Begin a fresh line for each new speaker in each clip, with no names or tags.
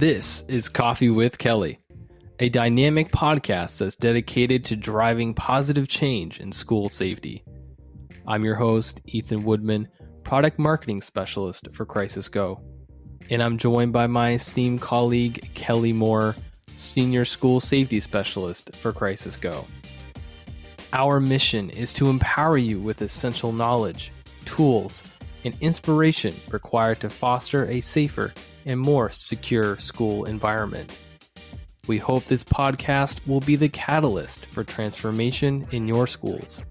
This is Coffee with Kelly, a dynamic podcast that's dedicated to driving positive change in school safety. I'm your host, Ethan Woodman, Product Marketing Specialist for Crisis Go, and I'm joined by my esteemed colleague, Kelly Moore, Senior School Safety Specialist for Crisis Go. Our mission is to empower you with essential knowledge, tools, and inspiration required to foster a safer and more secure school environment. We hope this podcast will be the catalyst for transformation in your schools.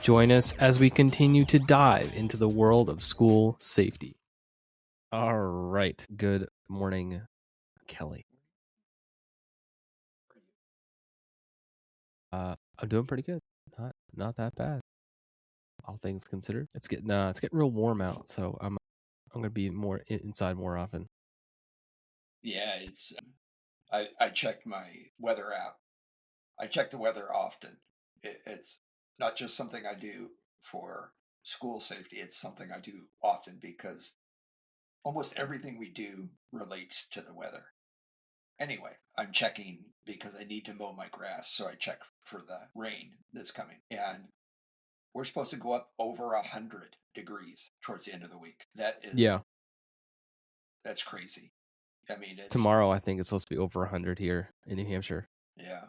Join us as we continue to dive into the world of school safety. All right. Good morning, Kelly. I'm doing pretty good. Not that bad. All things considered. It's getting real warm out, so I'm going to be more inside more often.
Yeah, it's. I check my weather app. I check the weather often. It's not just something I do for school safety. It's something I do often because almost everything we do relates to the weather. Anyway, I'm checking because I need to mow my grass, so I check for the rain that's coming. And we're supposed to go up over 100 degrees towards the end of the week. That's crazy. I mean,
tomorrow I think it's supposed to be over 100 here in New Hampshire.
Yeah.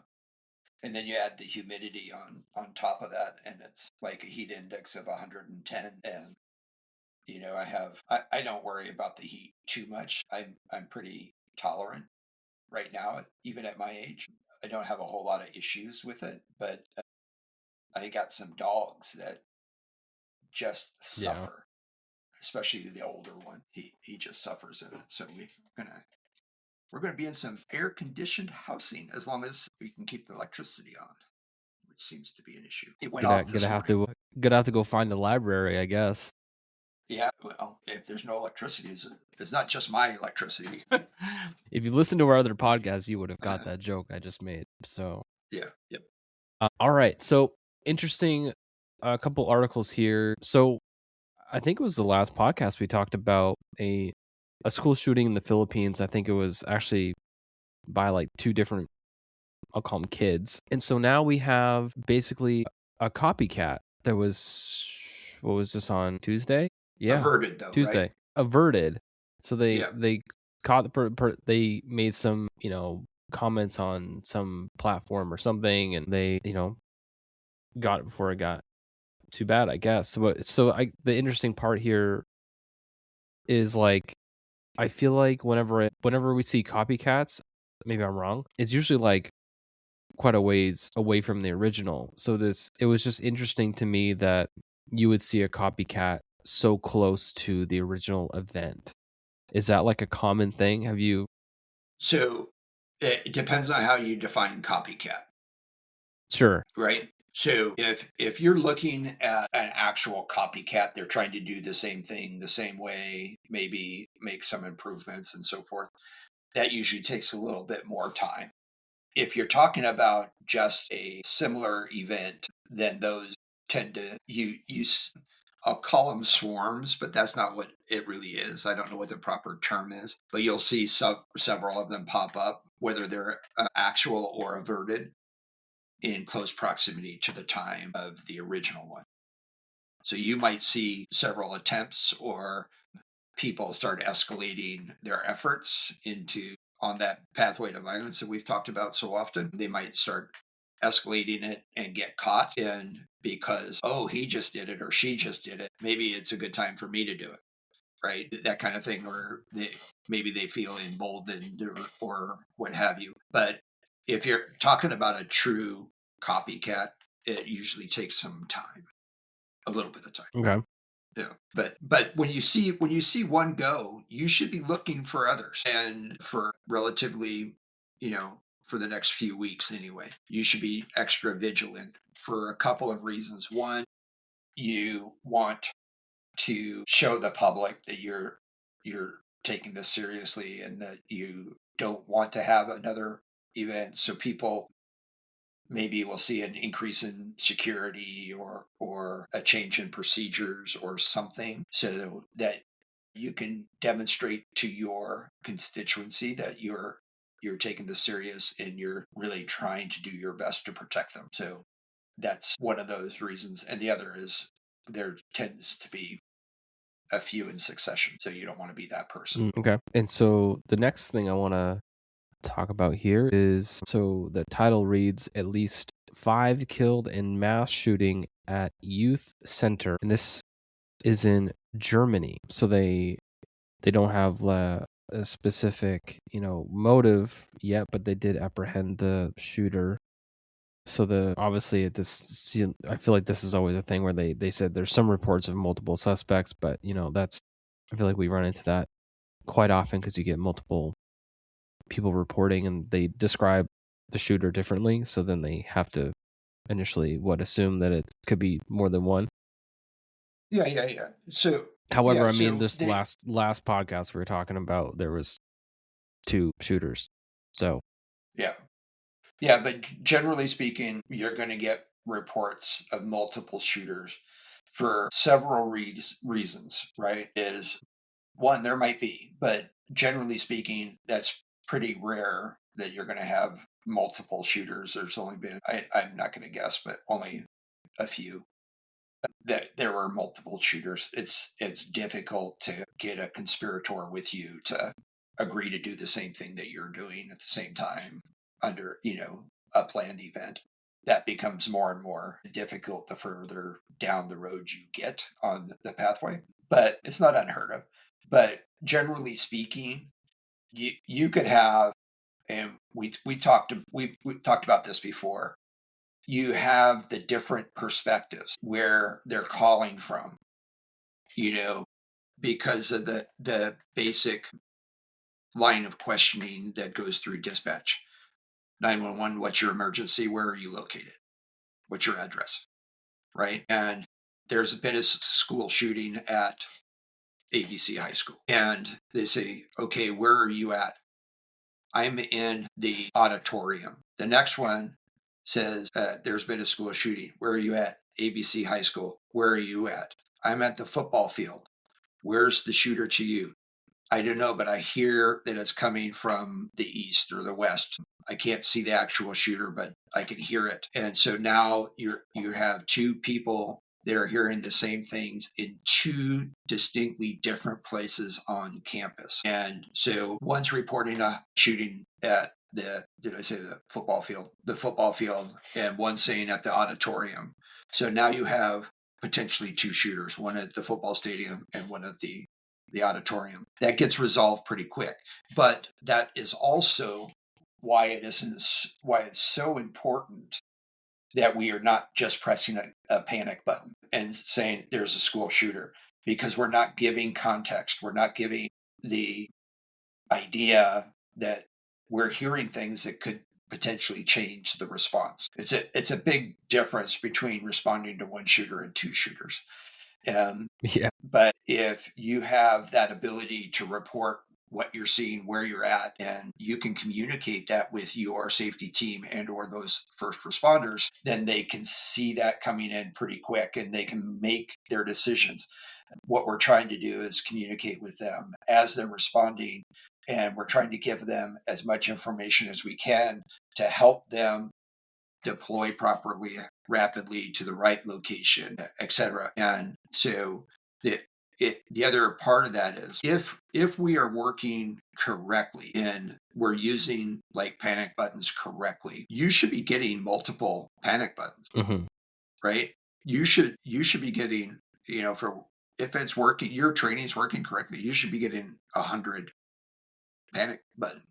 And then you add the humidity on top of that, and it's like a heat index of 110. And I don't worry about the heat too much. I'm pretty tolerant right now, even at my age. I don't have a whole lot of issues with it, but I got some dogs that just suffer, especially the older one. He just suffers in it. So we're gonna be in some air conditioned housing as long as we can keep the electricity on, which seems to be an issue. It went off this morning.
Gonna have to go find the library, I guess.
Yeah, well, if there's no electricity, it's not just my electricity.
If you listen to our other podcasts, you would have got that joke I just made. So
yeah, yep.
All right. So interesting. A couple articles here. So I think it was the last podcast we talked about a school shooting in the Philippines. I think it was actually by like two different, I'll call them kids. And so now we have basically a copycat that was, what was this on Tuesday? Yeah.
Averted though,
Tuesday.
Right?
Averted. So they caught they made some, comments on some platform or something, and they, got it before it got too bad, I guess. The interesting part here is like, I feel like whenever we see copycats, maybe I'm wrong, it's usually like quite a ways away from the original. So it was just interesting to me that you would see a copycat so close to the original event. Is that like a common thing? Have you?
So it depends on how you define copycat.
Sure.
Right. So if you're looking at an actual copycat, they're trying to do the same thing the same way, maybe make some improvements and so forth. That usually takes a little bit more time. If you're talking about just a similar event, then those tend to use, I'll call them swarms, but that's not what it really is. I don't know what the proper term is, but you'll see several of them pop up, whether they're actual or averted, in close proximity to the time of the original one. So you might see several attempts or people start escalating their efforts on that pathway to violence that we've talked about so often. They might start escalating it and get caught. And because, he just did it or she just did it, maybe it's a good time for me to do it. Right? That kind of thing, or maybe they feel emboldened or what have you. But if you're talking about a true copycat, it usually takes some time, a little bit of time.
Okay.
Yeah, but when you see one go, you should be looking for others, and for relatively, for the next few weeks anyway, you should be extra vigilant for a couple of reasons. One, you want to show the public that you're taking this seriously and that you don't want to have another event, so people maybe will see an increase in security or a change in procedures or something, so that you can demonstrate to your constituency that you're taking this serious and you're really trying to do your best to protect them. So that's one of those reasons. And the other is there tends to be a few in succession. So you don't want to be that person.
Okay. And so the next thing I want to talk about here is, so the title reads, at least 5 killed in mass shooting at youth center. And this is in Germany. So they don't have a specific, motive yet, but they did apprehend the shooter. So obviously I feel like this is always a thing where they said there's some reports of multiple suspects, but I feel like we run into that quite often because you get multiple people reporting and they describe the shooter differently. So then they have to initially assume that it could be more than one.
Yeah. So
However,
yeah,
I mean,
so
this last podcast we were talking about, there was 2 shooters. So
yeah. Yeah, but generally speaking, you're going to get reports of multiple shooters for several reasons, right? Is one, there might be, but generally speaking, that's pretty rare that you're going to have multiple shooters. There's only been, I'm not going to guess, but only a few that there were multiple shooters. It's difficult to get a conspirator with you to agree to do the same thing that you're doing at the same time under, a planned event. That becomes more and more difficult the further down the road you get on the pathway. But it's not unheard of. But generally speaking, you could have, and we talked about this before, you have the different perspectives where they're calling from, because of the basic line of questioning that goes through dispatch. 911, what's your emergency? Where are you located? What's your address? Right? And there's been a school shooting at ABC High School. And they say, okay, where are you at? I'm in the auditorium. The next one says, there's been a school shooting. Where are you at? ABC High School. Where are you at? I'm at the football field. Where's the shooter to you? I don't know, but I hear that it's coming from the east or the west. I can't see the actual shooter, but I can hear it. And so now you have 2 people that are hearing the same things in 2 distinctly different places on campus. And so one's reporting a shooting at the football field? The football field, and one saying at the auditorium. So now you have potentially 2 shooters, one at the football stadium and one at the auditorium. That gets resolved pretty quick. But that is also why it's so important that we are not just pressing a panic button and saying there's a school shooter, because we're not giving context. We're not giving the idea that we're hearing things that could potentially change the response. It's a big difference between responding to 1 shooter and 2 shooters.
yeah.
But if you have that ability to report what you're seeing, where you're at, and you can communicate that with your safety team and or those first responders, then they can see that coming in pretty quick and they can make their decisions. What we're trying to do is communicate with them as they're responding, and we're trying to give them as much information as we can to help them deploy properly, rapidly to the right location, etc. And so the other part of that is if we are working correctly and we're using like panic buttons correctly, you should be getting multiple panic buttons, right? You should be getting, for if it's working, your training is working correctly, you should be getting 100 panic button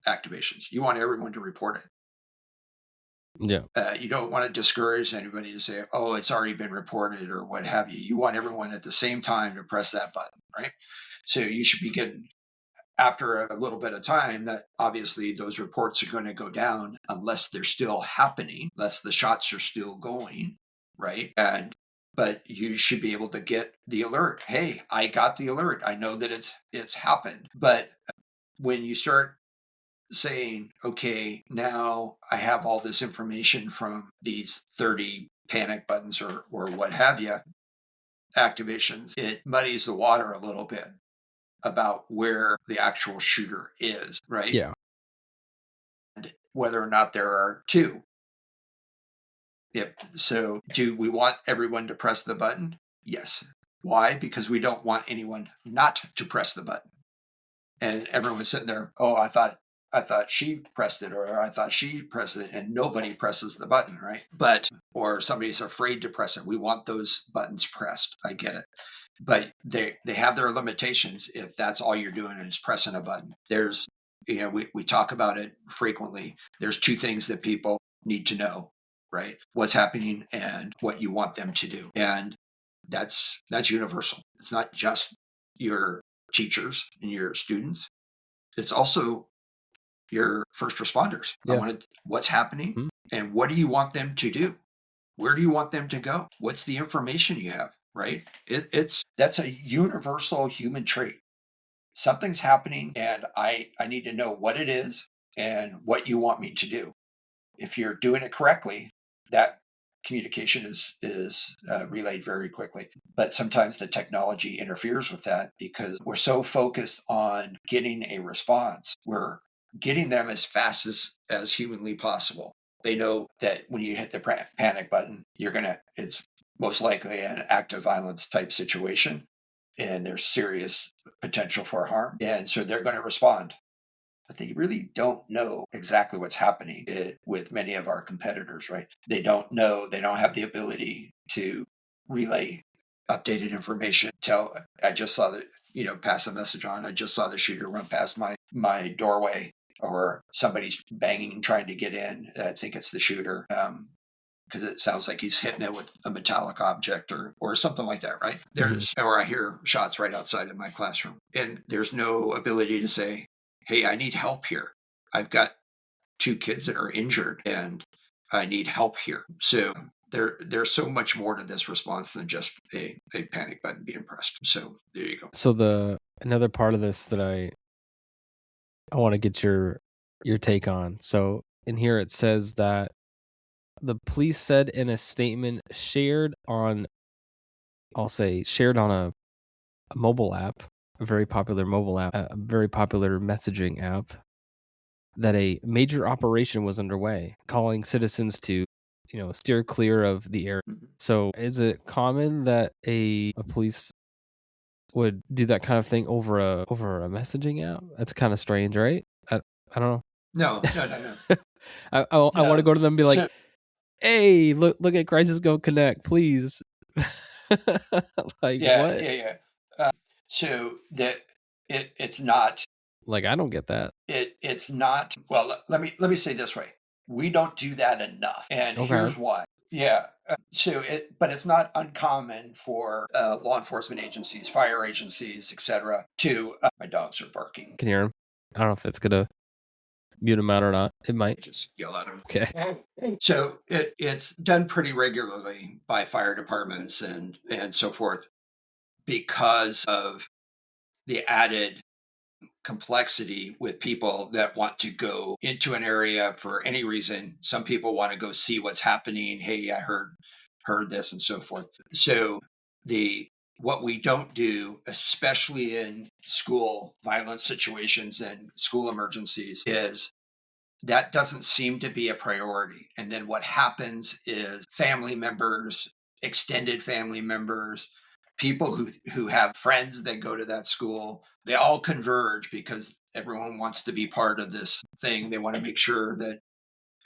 activations. You want everyone to report it.
Yeah.
You don't want to discourage anybody to say, oh, it's already been reported or what have you. You want everyone at the same time to press that button, right? So you should be getting, after a little bit of time, that obviously those reports are going to go down unless they're still happening, unless the shots are still going, right? But you should be able to get the alert. Hey, I got the alert. I know that it's happened. But when you start saying, okay, now I have all this information from these 30 panic buttons or what have you, activations, it muddies the water a little bit. about where the actual shooter is, right?
Yeah.
And whether or not there are two. Yep. So do we want everyone to press the button? Yes. Why? Because we don't want anyone not to press the button. And everyone's sitting there, oh, I thought she pressed it, or I thought she pressed it, and nobody presses the button, right? But or somebody's afraid to press it. We want those buttons pressed. I get it. But they have their limitations if that's all you're doing is pressing a button. There's we talk about it frequently. There's two things that people need to know, right? What's happening and what you want them to do. And that's universal. It's not just your teachers and your students. It's also your first responders.
Yeah.
What's happening and what do you want them to do? Where do you want them to go? What's the information you have, right? That's a universal human trait. Something's happening and I need to know what it is and what you want me to do. If you're doing it correctly, that communication is relayed very quickly. But sometimes the technology interferes with that because we're so focused on getting a response. We're getting them as fast as humanly possible. They know that when you hit the panic button, it's most likely an act of violence type situation and there's serious potential for harm. And so they're going to respond, but they really don't know exactly what's happening with many of our competitors, right? They don't know, they don't have the ability to relay updated information. I just saw pass a message on, I just saw the shooter run past my doorway, or somebody's banging, trying to get in. I think it's the shooter. Because it sounds like he's hitting it with a metallic object or something like that, right? Or I hear shots right outside of my classroom. And there's no ability to say, hey, I need help here. I've got two kids that are injured and I need help here. So there's so much more to this response than just a panic button being pressed. So there you go.
So another part of this that I want to get your take on. So in here it says that the police said in a statement shared on a mobile app, a very popular mobile app, a very popular messaging app, that a major operation was underway, calling citizens to, steer clear of the area.
Mm-hmm.
So is it common that a police would do that kind of thing over a messaging app? That's kind of strange, right? I don't know.
No.
I want to go to them and be like, hey, look at Crisis Go Connect, please. Like, what?
Yeah. So that it's not.
Like, I don't get that.
It's not. Well, let me say this way: we don't do that enough, and here's why. Yeah. But it's not uncommon for law enforcement agencies, fire agencies, etc. to. My dogs are barking.
Can you hear them? I don't know if it's gonna mute them out or not. It might.
Just yell at them.
Okay.
So it's done pretty regularly by fire departments and so forth because of the added complexity with people that want to go into an area for any reason. Some people want to go see what's happening. Hey, I heard this and so forth. So what we don't do, especially in school violence situations and school emergencies, is that doesn't seem to be a priority. And then what happens is family members, extended family members, people who have friends that go to that school, they all converge because everyone wants to be part of this thing. They want to make sure that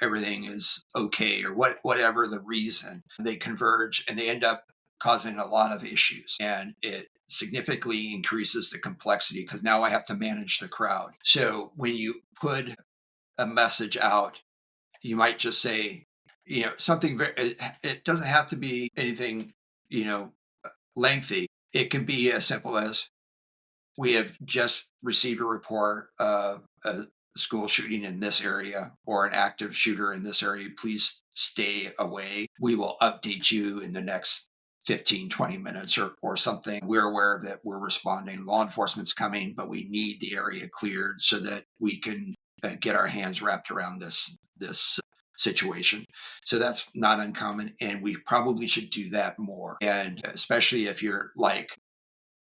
everything is okay, or whatever the reason. They converge and they end up causing a lot of issues, and it significantly increases the complexity because now I have to manage the crowd. So when you put a message out, you might just say, something it doesn't have to be anything, lengthy. It can be as simple as, we have just received a report of a school shooting in this area or an active shooter in this area. Please stay away. We will update you in the next 15, 20 minutes or something. We're aware of it. We're responding. Law enforcement's coming, but we need the area cleared so that we can get our hands wrapped around this situation. So that's not uncommon, and we probably should do that more. And especially if you're like,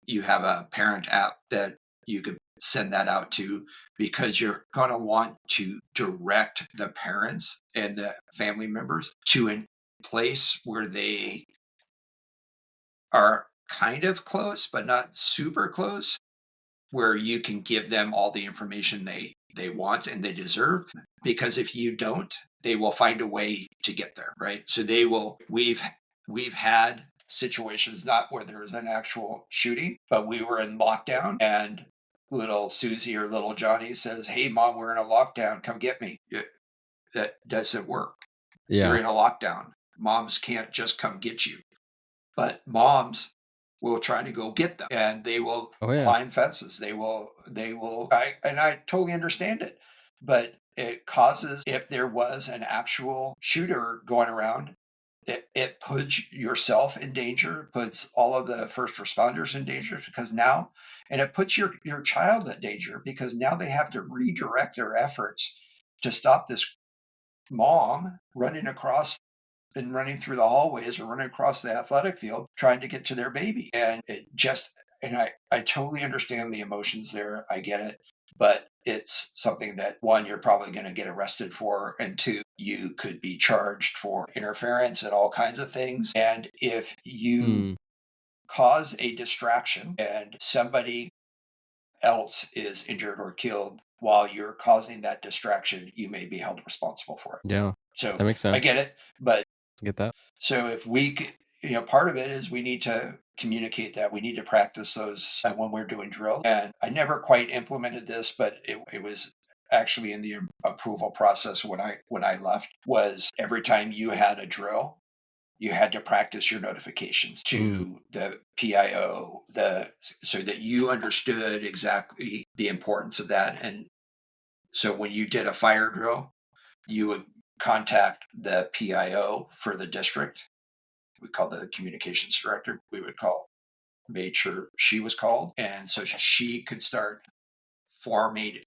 you have a parent app that you could send that out to, because you're going to want to direct the parents and the family members to a place where they are kind of close, but not super close, where you can give them all the information they want and they deserve. Because if you don't, they will find a way to get there, right? So they will. We've had situations, not where there was an actual shooting, but we were in lockdown, and little Susie or little Johnny says, "Hey, mom, we're in a lockdown. Come get me." That doesn't work. You're in a lockdown. Moms can't just come get you, but moms will try to go get them, and they will climb fences. And I totally understand it, but it causes, if there was an actual shooter going around, it puts yourself in danger, puts all of the first responders in danger, because now, and it puts your child in danger, because now they have to redirect their efforts to stop this mom running across and running through the hallways or running across the athletic field trying to get to their baby. And I totally understand the emotions there. I get it. But it's something that, one, you're probably going to get arrested for, and two, you could be charged for interference and all kinds of things. And if you cause a distraction and somebody else is injured or killed while you're causing that distraction, you may be held responsible for it.
Yeah.
So
that makes sense.
I get it, but
Get that?
So if we, part of it is we need to communicate that. We need to practice those when we're doing drill. And I never quite implemented this, but it was actually in the approval process when I left, was every time you had a drill, you had to practice your notifications to the PIO, so that you understood exactly the importance of that. And so when you did a fire drill, you would contact the PIO for the district. We called the communications director. Made sure she was called, and so she could start formulating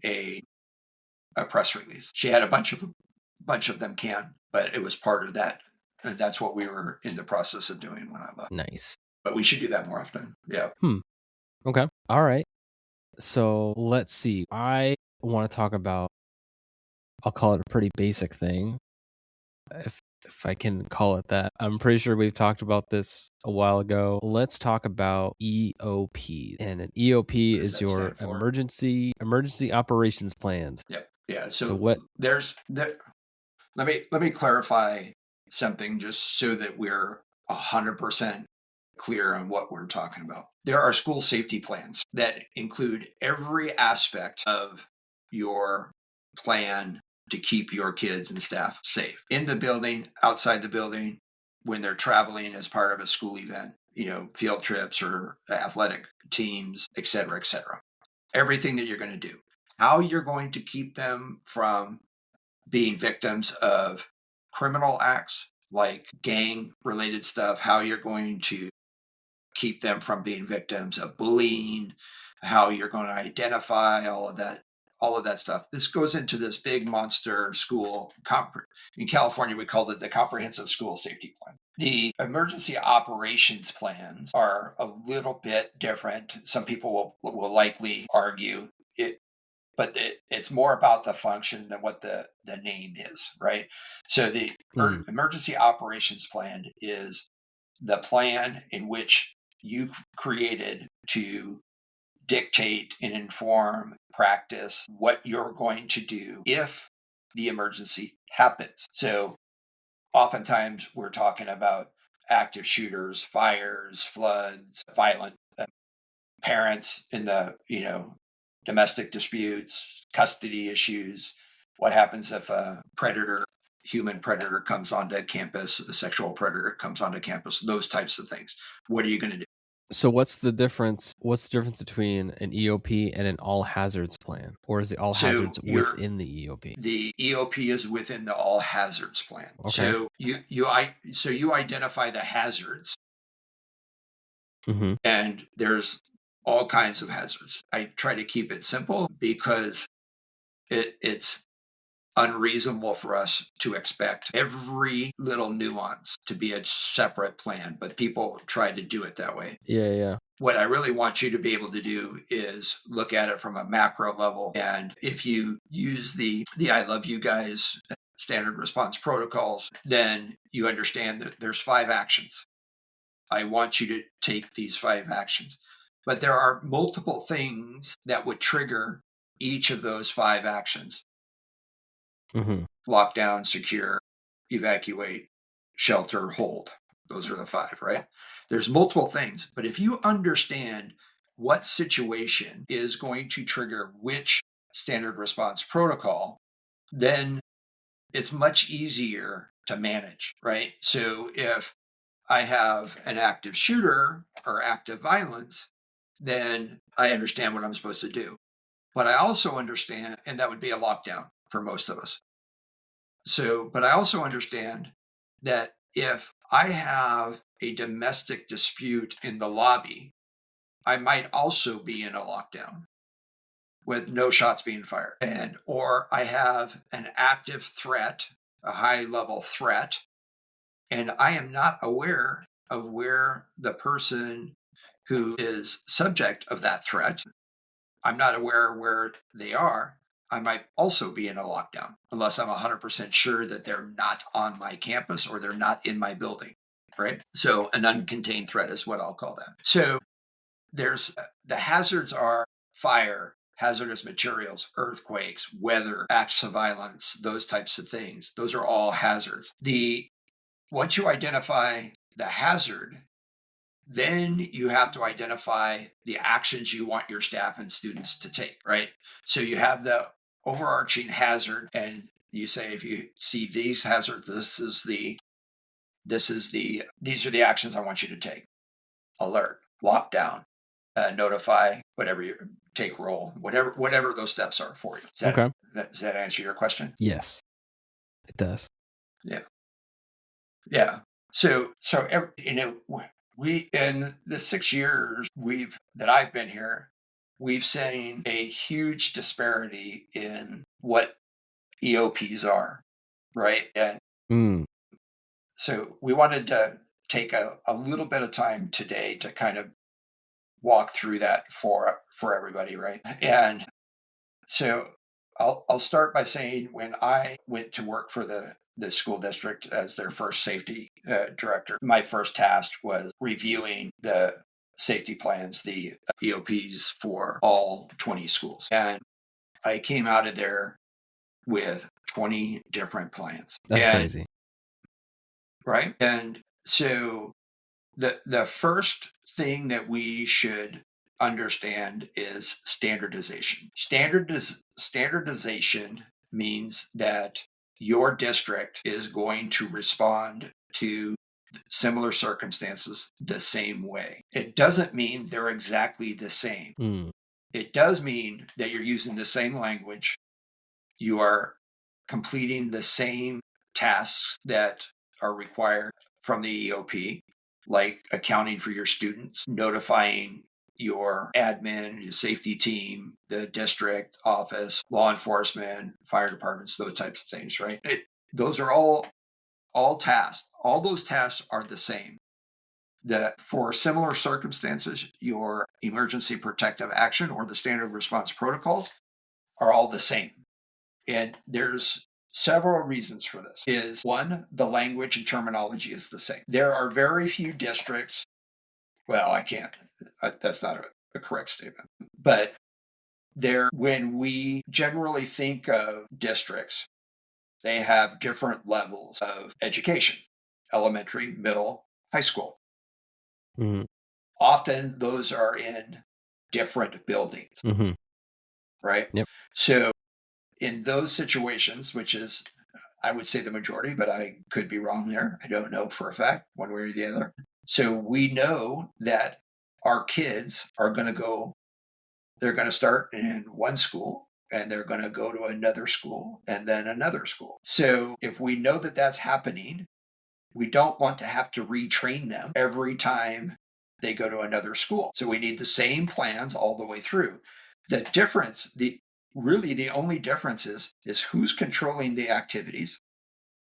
a press release. She had a bunch of them but it was part of that, and that's what we were in the process of doing when I left.
Nice.
But we should do that more often. Yeah.
Okay. All right. So let's see. I want to talk about, I'll call it a pretty basic thing, if I can call it that. I'm pretty sure we've talked about this a while ago. Let's talk about EOP. And an EOP is your emergency operations plans.
Yep. Yeah. So what let me clarify something, just so that we're 100% clear on what we're talking about. There are school safety plans that include every aspect of your plan to keep your kids and staff safe in the building, outside the building, when they're traveling as part of a school event, field trips or athletic teams, et cetera, et cetera. Everything that you're going to do, how you're going to keep them from being victims of criminal acts like gang related stuff, how you're going to keep them from being victims of bullying, how you're going to identify all of that stuff. This goes into this big monster school. In California, we called it the Comprehensive School Safety Plan. The emergency operations plans are a little bit different. Some people will likely argue it, but it's more about the function than what the name is, right? So the emergency operations plan is the plan in which you created to dictate and inform, practice what you're going to do if the emergency happens. So oftentimes we're talking about active shooters, fires, floods, violent parents in the, domestic disputes, custody issues. What happens if a human predator comes onto campus, a sexual predator comes onto campus, those types of things. What are you going to do?
So what's the difference between an EOP and an all hazards plan? Or is the all hazards within the EOP?
The EOP is within the all hazards plan. Okay. So you identify the hazards, and there's all kinds of hazards. I try to keep it simple because it's unreasonable for us to expect every little nuance to be a separate plan, but people try to do it that way.
Yeah.
What I really want you to be able to do is look at it from a macro level. And if you use the I love you guys standard response protocols, then you understand that there's 5 actions. I want you to take these 5 actions. But there are multiple things that would trigger each of those 5 actions.
Mm-hmm.
Lock down, secure, evacuate, shelter, hold. Those are the 5, right? There's multiple things, but if you understand what situation is going to trigger which standard response protocol, then it's much easier to manage, right? So if I have an active shooter or active violence, then I understand what I'm supposed to do. But I also understand, and that would be a lockdown for most of us. So, but I also understand that if I have a domestic dispute in the lobby, I might also be in a lockdown with no shots being fired. And, or I have an active threat, a high level threat, and I am not aware of where the person who is subject of that threat, I'm not aware where they are. I might also be in a lockdown unless I'm 100% sure that they're not on my campus or they're not in my building, right? So an uncontained threat is what I'll call that. So there's the hazards are fire, hazardous materials, earthquakes, weather, acts of violence, those types of things. Those are all hazards. Once you identify the hazard, then you have to identify the actions you want your staff and students to take, right? So you have the overarching hazard, and you say, if you see these hazards, these are the actions I want you to take. Alert, lockdown, notify, whatever you take roll, whatever those steps are for you. Does that answer your question?
Yes, it does.
Yeah. Yeah. So we in the 6 years that I've been here, we've seen a huge disparity in what EOPs are, right? And so we wanted to take a little bit of time today to kind of walk through that for everybody, right? And so I'll start by saying when I went to work for the school district as their first safety director, my first task was reviewing the safety plans, the EOPs for all 20 schools. And I came out of there with 20 different plans.
That's crazy.
Right? And so the first thing that we should understand is standardization. Standardization means that your district is going to respond to similar circumstances the same way. It doesn't mean they're exactly the same. It does mean that you're using the same language. You are completing the same tasks that are required from the EOP, like accounting for your students, notifying your admin, your safety team, the district office, law enforcement, fire departments, those types of things, right? Those are all tasks. All those tasks are the same. For similar circumstances, your emergency protective action or the standard response protocols are all the same. And there's several reasons for this. Is one, the language and terminology is the same. There are very few districts. Well, that's not a correct statement. But when we generally think of districts, they have different levels of education: elementary, middle, high school. Often those are in different buildings, right?
Yep.
So in those situations, which is, I would say, the majority, but I could be wrong there. I don't know for a fact, one way or the other. So we know that our kids are going to they're going to start in one school and they're going to go to another school and then another school. So if we know that that's happening, we don't want to have to retrain them every time they go to another school. So we need the same plans all the way through. The difference, really the only difference is who's controlling the activities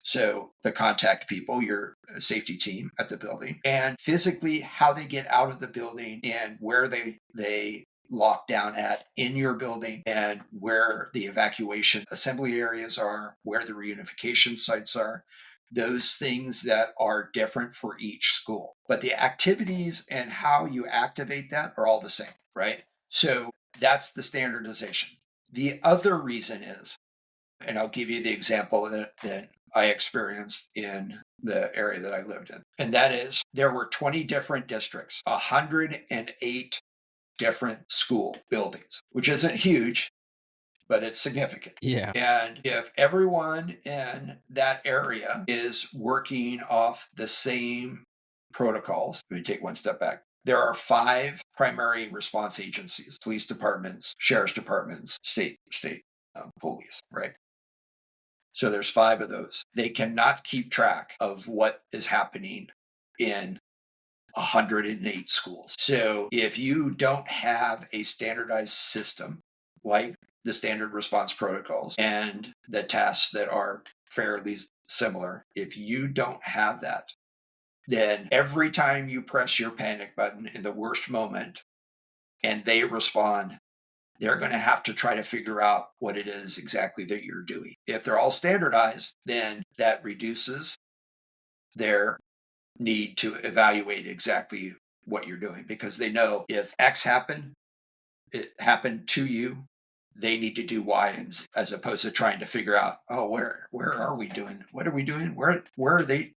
So the contact people, your safety team at the building, and physically how they get out of the building and where they lock down at in your building, and where the evacuation assembly areas are, where the reunification sites are, those things that are different for each school. But the activities and how you activate that are all the same, right? So that's the standardization. The other reason is, and I'll give you the example that I experienced in the area that I lived in. And that is, there were 20 different districts, 108 different school buildings, which isn't huge, but it's significant.
Yeah.
And if everyone in that area is working off the same protocols, let me take one step back. There are 5 primary response agencies: police departments, sheriff's departments, state police, right? So there's 5 of those. They cannot keep track of what is happening in 108 schools. So if you don't have a standardized system like the standard response protocols and the tasks that are fairly similar, if you don't have that, then every time you press your panic button in the worst moment and they respond, they're going to have to try to figure out what it is exactly that you're doing. If they're all standardized, then that reduces their need to evaluate exactly what you're doing, because they know if X happened, it happened to you, they need to do Y and Z, as opposed to trying to figure out, oh, where are we doing? What are we doing? Where are they?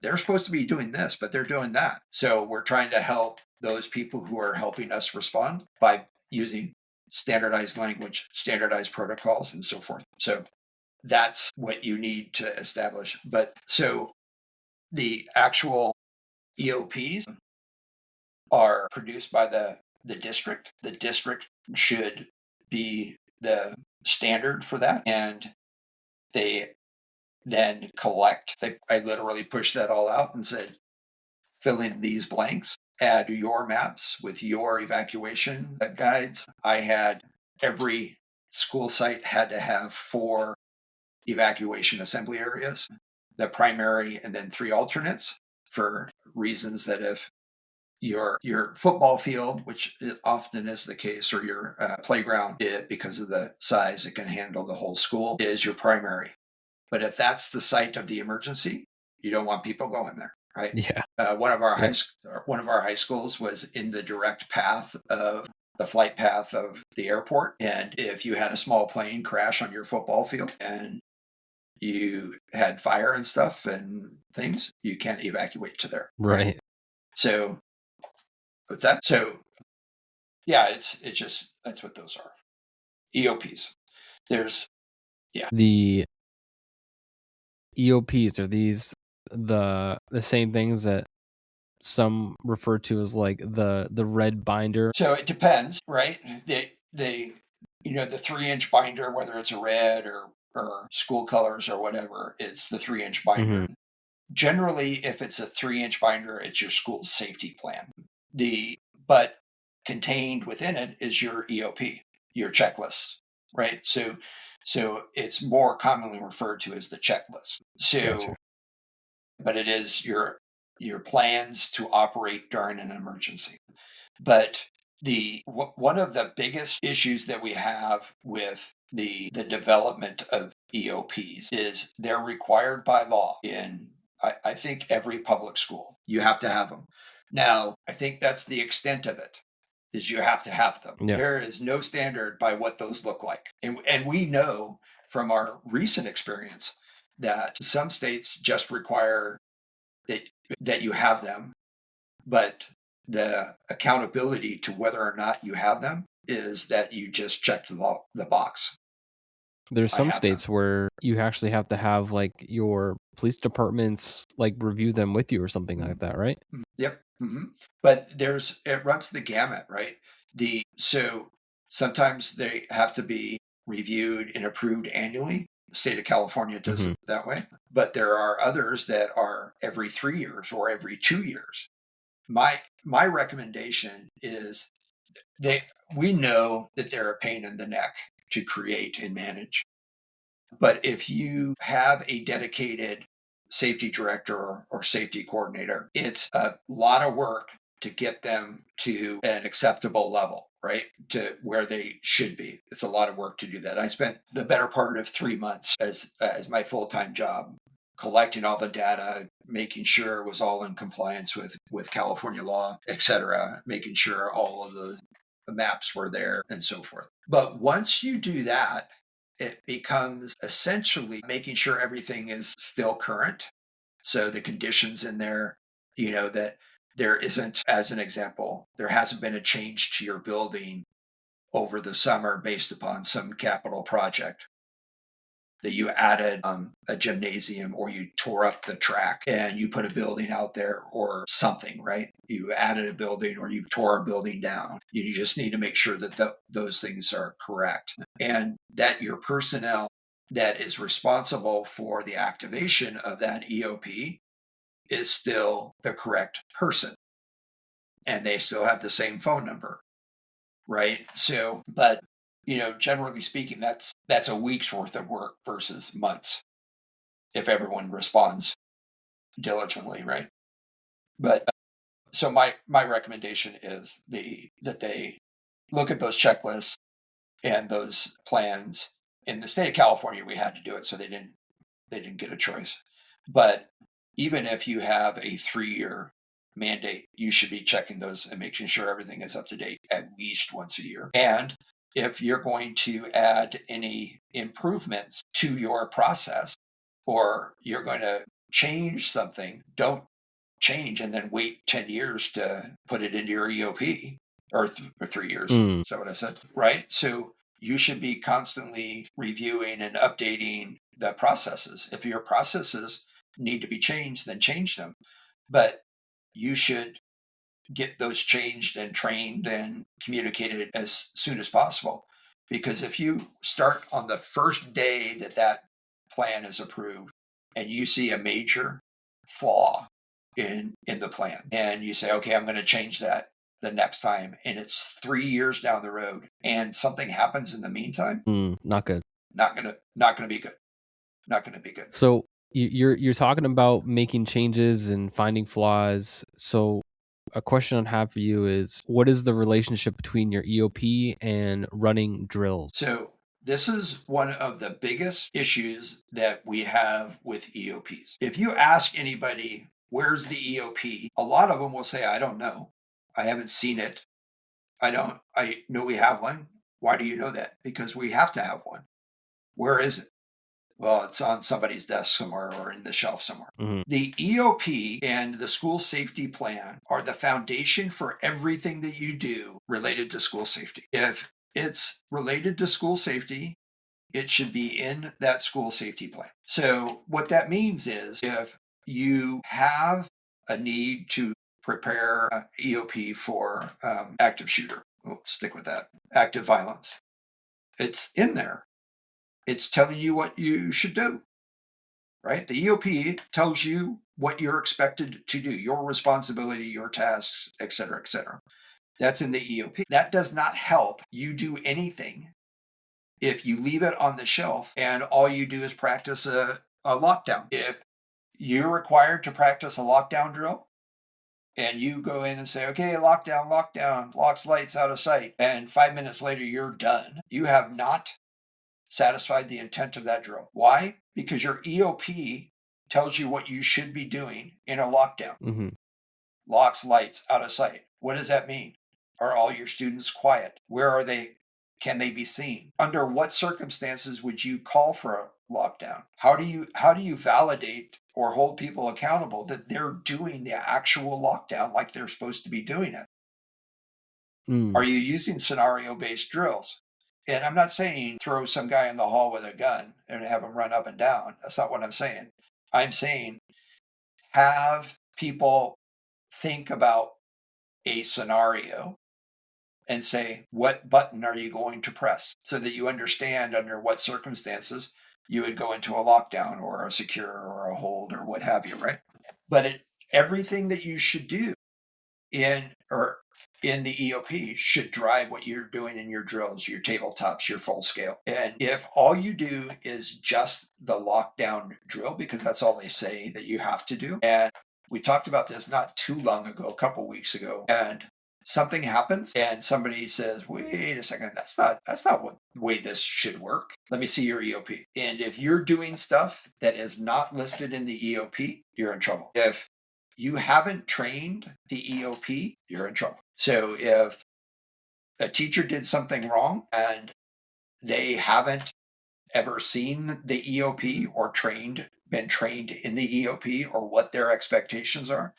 They're supposed to be doing this, but they're doing that. So we're trying to help those people who are helping us respond by using standardized language, standardized protocols, and so forth. So that's what you need to establish. But so the actual EOPs are produced by the district. The district should be the standard for that. And they then collect. I literally pushed that all out and said, fill in these blanks, add your maps with your evacuation guides. I had every school site had to have 4 evacuation assembly areas, the primary and then 3 alternates, for reasons that if your football field, which often is the case, or your playground, because of the size, it can handle the whole school, is your primary. But if that's the site of the emergency, you don't want people going there, right?
Yeah.
One of our high schools was in the direct path of the flight path of the airport, and if you had a small plane crash on your football field and you had fire and stuff and things, you can't evacuate to there.
Right.
So what's that? So yeah, it's just, that's what those are. EOPs. There's
The EOPs, are these the same things that some refer to as like the red binder?
So it depends, right? They the 3-inch binder, whether it's a red or school colors or whatever, it's the 3-inch binder.
Mhm.
Generally, if it's a 3-inch binder, it's your school's safety plan. But contained within it is your EOP, your checklist, right? So it's more commonly referred to as the checklist. So,
Gotcha.
but it is your plans to operate during an emergency. But one of the biggest issues that we have with the development of EOPs is they're required by law in, I think, every public school. You have to have them. Now, I think that's the extent of it, is you have to have them.
Yeah.
There is no standard by what those look like. And we know from our recent experience that some states just require that you have them, but the accountability to whether or not you have them is that you just check the box.
There's
I
some
have
states where you actually have to have like your police departments like review them with you or something like that, right?
Yep. But it runs the gamut, right? So sometimes they have to be reviewed and approved annually. The state of California does it that way. But there are others that are every 3 years or every 2 years. My recommendation is we know that they're a pain in the neck to create and manage. But if you have a dedicated safety director or safety coordinator, it's a lot of work to get them to an acceptable level, right? To where they should be. It's a lot of work to do that. I spent the better part of 3 months as my full-time job collecting all the data, making sure it was all in compliance with California law, etc., making sure all of the maps were there and so forth. But once you do that, it becomes essentially making sure everything is still current. So the conditions in there, that there isn't, as an example, there hasn't been a change to your building over the summer based upon some capital project that you added a gymnasium or you tore up the track and you put a building out there or something, right? You added a building or you tore a building down. You just need to make sure that those things are correct and that your personnel that is responsible for the activation of that EOP is still the correct person and they still have the same phone number, right? So, but generally speaking, that's a week's worth of work versus months if everyone responds diligently, right? But so my recommendation is that they look at those checklists and those plans. In the state of California, we had to do it, so they didn't get a choice. But even if you have a 3-year mandate, you should be checking those and making sure everything is up to date at least once a year. And if you're going to add any improvements to your process or you're going to change something, don't change and then wait 10 years to put it into your EOP or 3 years. Is that what I said? Right? So you should be constantly reviewing and updating the processes. If your processes need to be changed, then change them. But you should get those changed and trained and communicated as soon as possible. Because if you start on the first day that plan is approved and you see a major flaw in the plan and you say, okay, I'm going to change that the next time, and it's 3 years down the road and something happens in the meantime,
Not good.
not gonna be good. Not gonna be good.
So you're talking about making changes and finding flaws. So a question I have for you is, what is the relationship between your EOP and running drills?
So this is one of the biggest issues that we have with EOPs. If you ask anybody, where's the EOP? A lot of them will say, I don't know. I haven't seen it. I know we have one. Why do you know that? Because we have to have one. Where is it? Well, it's on somebody's desk somewhere or in the shelf somewhere.
Mm-hmm.
The EOP and the school safety plan are the foundation for everything that you do related to school safety. If it's related to school safety, it should be in that school safety plan. So what that means is if you have a need to prepare EOP for active shooter, we'll stick with that, active violence, it's in there. It's telling you what you should do, right? The EOP tells you what you're expected to do, your responsibility, your tasks, et cetera, et cetera. That's in the EOP. That does not help you do anything if you leave it on the shelf and all you do is practice a lockdown. If you're required to practice a lockdown drill and you go in and say, okay, lockdown, locks, lights, out of sight, and 5 minutes later you're done, you have not satisfied the intent of that drill. Why? Because your EOP tells you what you should be doing in a lockdown.
Mm-hmm.
Locks, lights, out of sight. What does that mean? Are all your students quiet? Where are they? Can they be seen? Under what circumstances would you call for a lockdown? How do you validate or hold people accountable that they're doing the actual lockdown like they're supposed to be doing it? Are you using scenario-based drills? And I'm not saying throw some guy in the hall with a gun and have him run up and down. That's not what I'm saying. I'm saying have people think about a scenario and say, what button are you going to press so that you understand under what circumstances you would go into a lockdown or a secure or a hold or what have you, right? But everything that you should do in the EOP should drive what you're doing in your drills, your tabletops, your full scale. And if all you do is just the lockdown drill, because that's all they say that you have to do. And we talked about this not too long ago, a couple weeks ago, and something happens and somebody says, wait a second, that's not what the way this should work. Let me see your EOP. And if you're doing stuff that is not listed in the EOP, you're in trouble. If you haven't trained the EOP, you're in trouble. So if a teacher did something wrong and they haven't ever seen the EOP or been trained in the EOP or what their expectations are,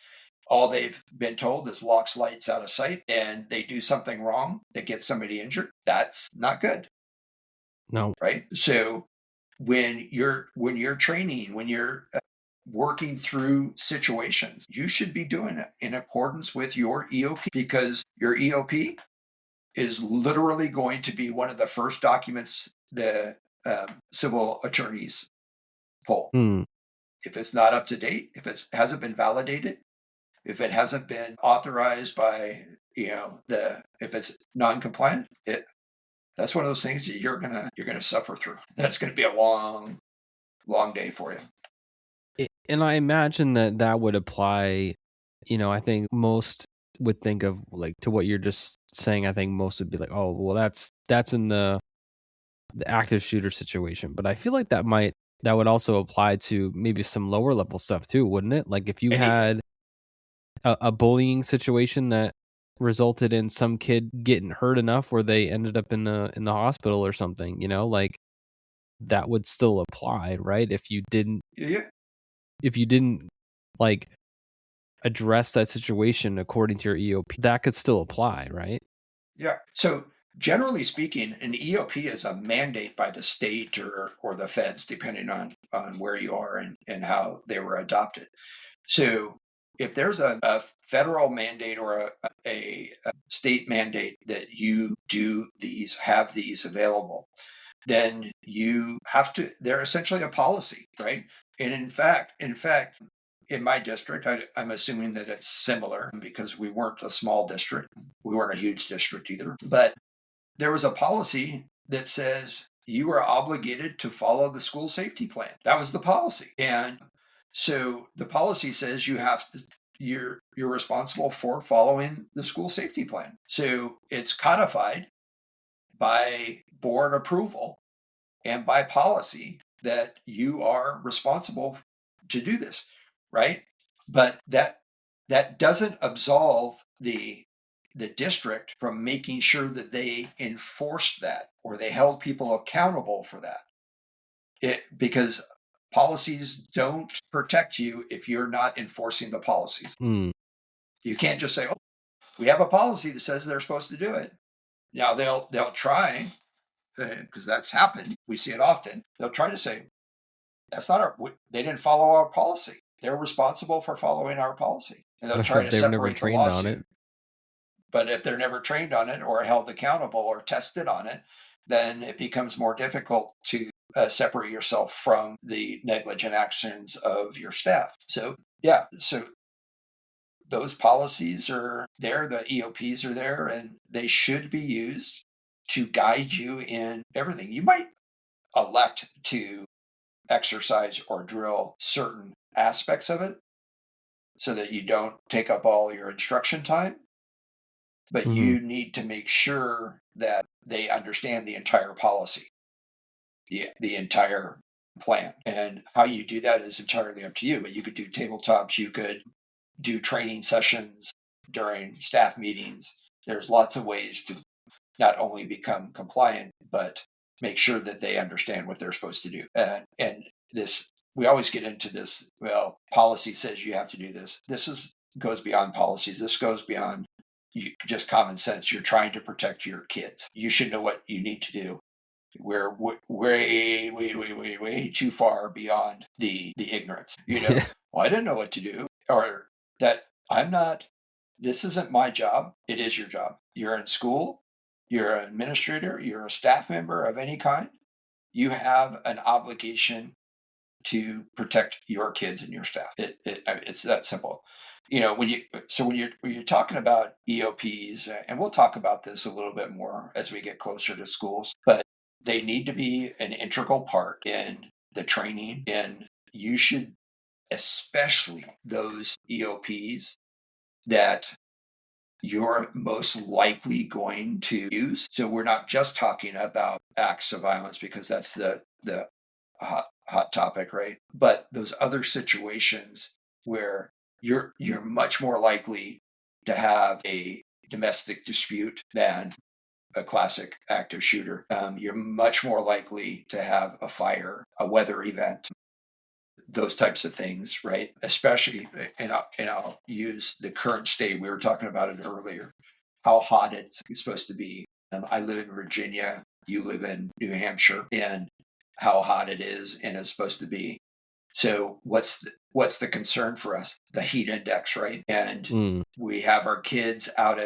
all they've been told is locks, lights, out of sight, and they do something wrong that gets somebody injured. That's not good.
No.
Right. So when you're training, when you're working through situations, you should be doing it in accordance with your EOP, because your EOP is literally going to be one of the first documents the civil attorneys pull. If it's not up to date, if it hasn't been validated, if it hasn't been authorized by, if it's non-compliant, that's one of those things that you're gonna suffer through. That's gonna be a long, long day for you.
And I imagine that would apply, I think most would think of like to what you're just saying. I think most would be like, oh, well, that's in the active shooter situation. But I feel like that would also apply to maybe some lower level stuff too, wouldn't it? Like if you
Anything.
had a bullying situation that resulted in some kid getting hurt enough where they ended up in the hospital or something, like that would still apply, right?
Yeah.
If you didn't like address that situation according to your EOP, that could still apply, right?
Yeah. So generally speaking, an EOP is a mandate by the state or the feds, depending on where you are and how they were adopted. So if there's a federal mandate or a state mandate that you have these available, then you have to, they're essentially a policy, right? And in fact, in my district, I'm assuming that it's similar because we weren't a small district. We weren't a huge district either. But there was a policy that says you are obligated to follow the school safety plan. That was the policy. And so the policy says you're responsible for following the school safety plan. So it's codified by board approval and by policy that you are responsible to do this, right? But that doesn't absolve the district from making sure that they enforced that or they held people accountable for that. Because policies don't protect you if you're not enforcing the policies. You can't just say, "Oh, we have a policy that says they're supposed to do it." Now they'll try, because that's happened. We see it often. They'll try to say, "That's not they didn't follow our policy. They're responsible for following our policy," and they'll try to
They were never
separate the
trained on
lawsuit.
it.
But if they're never trained on it or held accountable or tested on it, then it becomes more difficult to separate yourself from the negligent actions of your staff. So, yeah, so those policies are there, the EOPs are there, and they should be used to guide you in everything. You might elect to exercise or drill certain aspects of it so that you don't take up all your instruction time, but you need to make sure that they understand the entire policy, the entire plan. And how you do that is entirely up to you. But you could do tabletops, you could do training sessions during staff meetings. There's lots of ways to not only become compliant, but make sure that they understand what they're supposed to do. And this, we always get into this, well, policy says you have to do this. Goes beyond policies. This goes beyond just common sense. You're trying to protect your kids. You should know what you need to do. We're way too far beyond the ignorance. Well, I didn't know what to do, or that I'm not. This isn't my job. It is your job. You're in school. You're an administrator. You're a staff member of any kind. You have an obligation to protect your kids and your staff. It's that simple. When you're talking about EOPs, and we'll talk about this a little bit more as we get closer to schools, but they need to be an integral part in the training, and you should, especially those EOPs that you're most likely going to use. So we're not just talking about acts of violence, because that's the hot topic, right? But those other situations where you're much more likely to have a domestic dispute than a classic active shooter. You're much more likely to have a fire, a weather event, those types of things, right? Especially, and I'll use the current state. We were talking about it earlier, how hot it's supposed to be. I live in Virginia. You live in New Hampshire, and how hot it is and it's supposed to be. So what's the concern for us? The heat index, right? And we have our kids out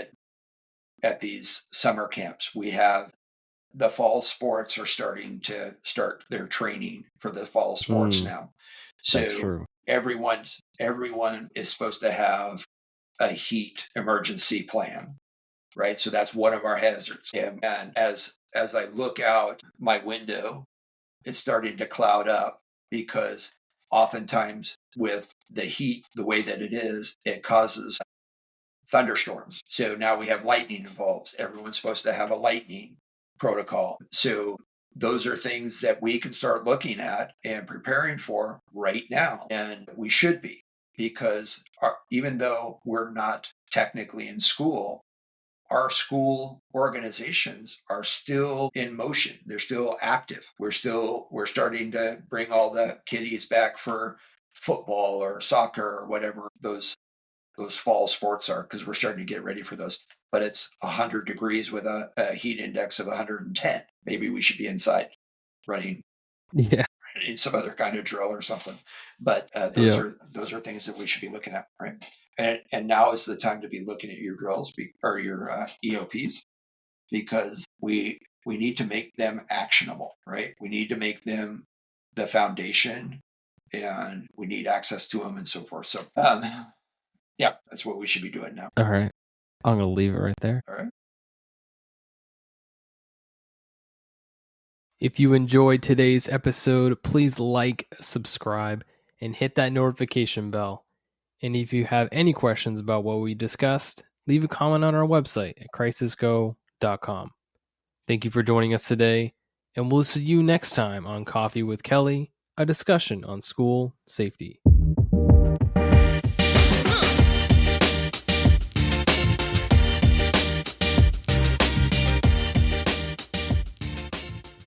at these summer camps. We have the fall sports are starting to start their training for the fall sports now. So
that's true.
Everyone is supposed to have a heat emergency plan, right? So that's one of our hazards. And as I look out my window, it's starting to cloud up, because oftentimes with the heat, the way that it is, it causes thunderstorms. So now we have lightning involved. Everyone's supposed to have a lightning protocol. So those are things that we can start looking at and preparing for right now. And we should be, because even though we're not technically in school, our school organizations are still in motion. They're still active. We're starting to bring all the kiddies back for football or soccer or whatever those fall sports are, because we're starting to get ready for those. But it's 100 degrees with a heat index of 110. Maybe we should be inside running some other kind of drill or something. But those are things that we should be looking at, right? And now is the time to be looking at your drills or your EOPs, because we need to make them actionable, right? We need to make them the foundation, and we need access to them and so forth. So, yeah, that's what we should be doing now.
All right. I'm going to leave it right there.
All right.
If you enjoyed today's episode, please like, subscribe, and hit that notification bell. And if you have any questions about what we discussed, leave a comment on our website at crisisgo.com. Thank you for joining us today, and we'll see you next time on Coffee with Kelly, a discussion on school safety.